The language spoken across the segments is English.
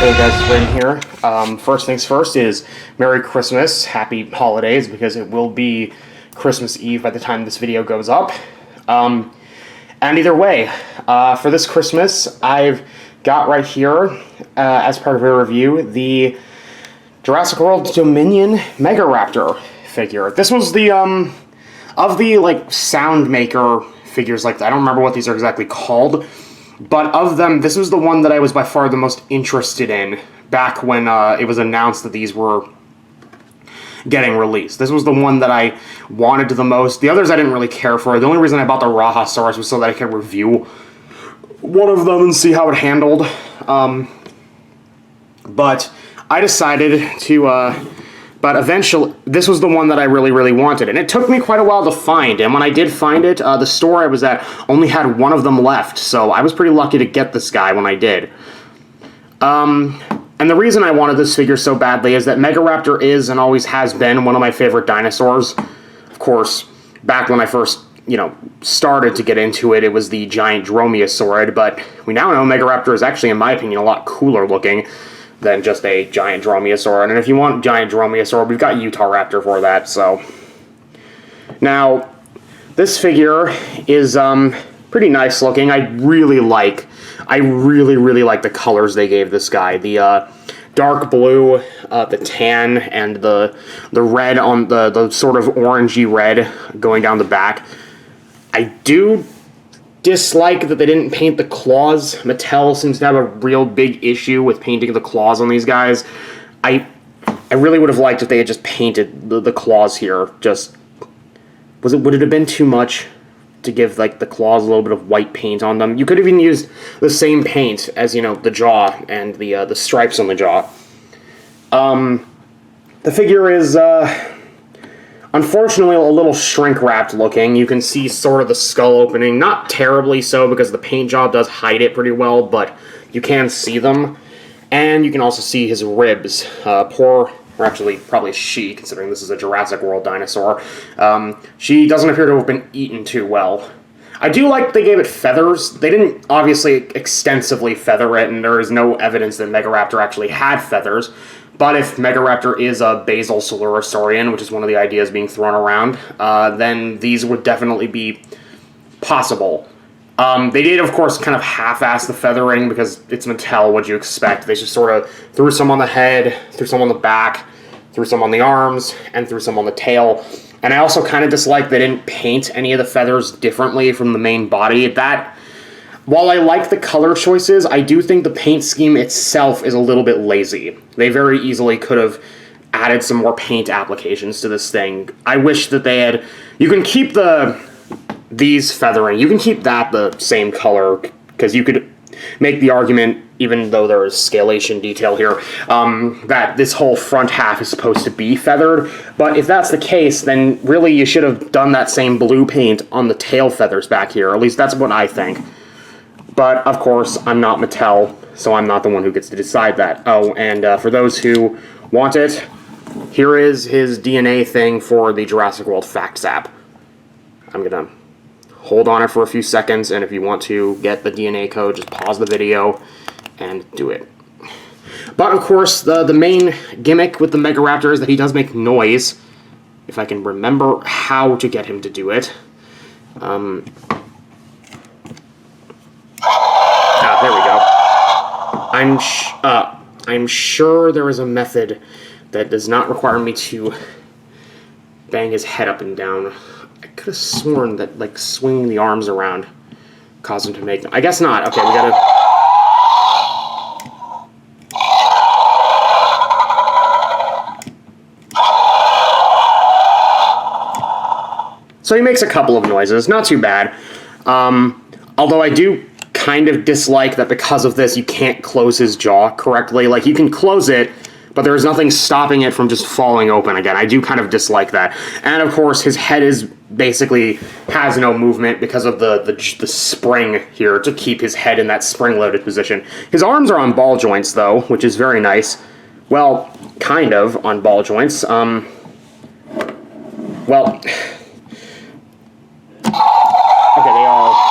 Hey guys, it's Raymond here. First things first is Merry Christmas, Happy Holidays, because it will be Christmas Eve by the time this video goes up. And either way, for this Christmas, I've got right here, as part of a review, the Jurassic World Dominion Megaraptor figure. This was the, of the, like, sound maker figures like that. I don't remember what these are exactly called. But of them, this was the one that I was by far the most interested in back when it was announced that these were getting released. This was the one that I wanted the most. The others I didn't really care for. The only reason I bought the Rahasaurus was so that I could review one of them and see how it handled. But I decided to... But eventually, this was the one that I really wanted, and it took me quite a while to find, and when I did find it, the store I was at only had one of them left, so I was pretty lucky to get this guy when I did. And the reason I wanted this figure so badly is that Megaraptor is, and always has been, one of my favorite dinosaurs. Of course, back when I first, started to get into it, it was the giant Dromaeosaurid, but we now know Megaraptor is actually, in my opinion, a lot cooler looking than just a giant Dromaeosaur. And if you want giant Dromaeosaur, we've got Utahraptor for that, so. Now, this figure is pretty nice looking. I really like the colors they gave this guy. The dark blue, the tan, and the red on the sort of orangey red going down the back. I do dislike that they didn't paint the claws. Mattel seems to have a real big issue with painting the claws on these guys. I really would have liked if they had just painted the claws here. Would it have been too much to give, like, the claws a little bit of white paint on them? You could have even used the same paint as, the jaw and the stripes on the jaw. The figure is, unfortunately, a little shrink-wrapped looking. You can see sort of the skull opening. Not terribly so, because the paint job does hide it pretty well, but you can see them. And you can also see his ribs. Or actually, probably she, considering this is a Jurassic World dinosaur. She doesn't appear to have been eaten too well. I do like they gave it feathers. They didn't, obviously, extensively feather it, and there is no evidence that Megaraptor actually had feathers. But if Megaraptor is a basal Coelurosaurian, which is one of the ideas being thrown around, then these would definitely be possible. They did, of course, kind of half-ass the feathering, because it's Mattel, what'd you expect? They just sort of threw some on the head, threw some on the back, threw some on the arms, and threw some on the tail. And I also kind of dislike they didn't paint any of the feathers differently from the main body. While I like the color choices, I do think the paint scheme itself is a little bit lazy. They very easily could have added some more paint applications to this thing. I wish that they had... You can keep these feathering. You can keep that the same color, because you could make the argument, even though there is scalation detail here, that this whole front half is supposed to be feathered. But if that's the case, then really you should have done that same blue paint on the tail feathers back here. At least that's what I think. But, of course, I'm not Mattel, so I'm not the one who gets to decide that. Oh, and for those who want it, here is his DNA thing for the Jurassic World Facts app. I'm gonna hold on it for a few seconds, and if you want to get the DNA code, just pause the video and do it. But, of course, the main gimmick with the Megaraptor is that he does make noise, if I can remember how to get him to do it. There we go. I'm sure there is a method that does not require me to bang his head up and down. I could have sworn that, like, swinging the arms around caused him to make them. I guess not. Okay, we gotta... So he makes a couple of noises. Not too bad. Although I do kind of dislike that because of this you can't close his jaw correctly. Like, you can close it, but there's nothing stopping it from just falling open again. I do kind of dislike that. And of course his head is basically has no movement because of the spring here to keep his head in that spring-loaded position. His arms are on ball joints though, which is very nice. Well, kind of on ball joints. Well, okay, they all...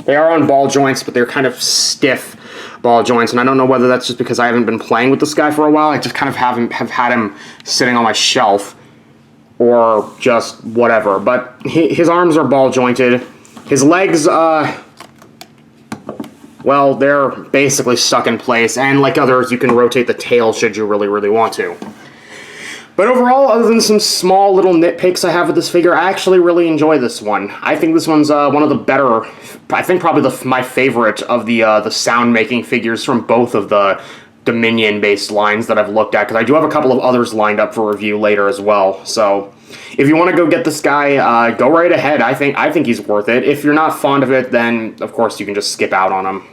They are on ball joints, but they're kind of stiff ball joints, and I don't know whether that's just because I haven't been playing with this guy for a while. I just kind of have had him sitting on my shelf, or just whatever. But his arms are ball jointed. His legs, well, they're basically stuck in place, and like others, you can rotate the tail should you really, really want to. But overall, other than some small little nitpicks I have with this figure, I actually really enjoy this one. I think this one's one of the better, I think probably my favorite of the sound-making figures from both of the Dominion-based lines that I've looked at, because I do have a couple of others lined up for review later as well. So if you want to go get this guy, go right ahead. I think he's worth it. If you're not fond of it, then of course you can just skip out on him.